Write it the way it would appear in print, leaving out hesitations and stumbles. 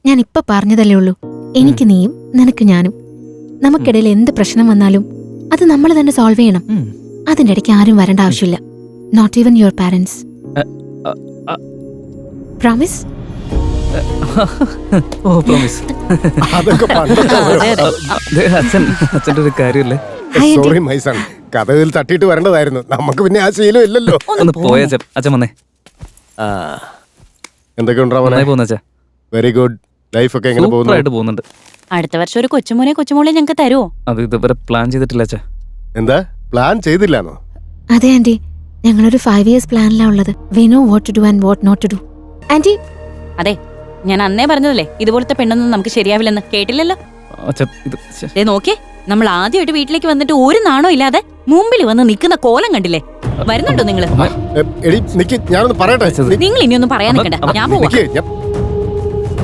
ഞാൻ ഇപ്പൊ പറഞ്ഞതല്ലേ ഉള്ളൂ. എനിക്ക് നീയും നിനക്ക് ഞാനും. നമുക്കിടയിൽ എന്ത് പ്രശ്നം വന്നാലും അത് നമ്മൾ തന്നെ സോൾവ് ചെയ്യണം. അതിന്റെ ഇടയ്ക്ക് ആരും വരേണ്ട ആവശ്യമില്ല. Not even your parents. Promise? Oh promise. അച്ഛൻ്റെ ഒരു കാര്യമല്ലേ. സോറി മൈ സൺ, കഥയിൽ തട്ടിയിട്ട് വരേണ്ടതായിരുന്നു. നമുക്ക് പിന്നെ ആ ശീലം ഇല്ലല്ലോ. ഒന്ന് പോയ അച്ഛൻ വന്നേ. എന്തൊക്കെ ഉണ്ടാവുന്ന? Very good. ലൈഫ് ഒക്കെ എങ്ങനെ പോകുന്നുണ്ട്? അടുത്ത വർഷം ഒരു കൊച്ചുമോളെ ഞങ്ങൾക്ക് തരുമോ? അത് ഇതുവരെ പ്ലാൻ ചെയ്തിട്ടില്ല അച്ഛാ. എന്താ പ്ലാൻ ചെയ്തില്ലാന്നോ? അതെ ആന്റി, ഞങ്ങളൊരു 5 years പ്ലാനിലാ ഉള്ളത്. We know what to do and what not to do. Aunty, അതെ, ഞാൻ അന്നേ പറഞ്ഞതല്ലേ ഇതുപോലത്തെ പെണ്ണൊന്നും നമുക്ക് ശരിയാവില്ലെന്ന്. കേട്ടില്ലല്ലോ? നോക്കേ, നമ്മൾ ആദ്യമായിട്ട് വീട്ടിലേക്ക് വന്നിട്ട് ഒരു നാണോ ഇല്ലാതെ മുമ്പിൽ വന്ന് നിൽക്കുന്ന കോലം കണ്ടില്ലേ? വരുന്നുണ്ടോ നിങ്ങള്? ഞാനൊന്ന് പറയട്ടെ. നിങ്ങൾ ഇനിയൊന്നും പറയാൻ നിൽക്കണ്ട, ഞാൻ പോവാ.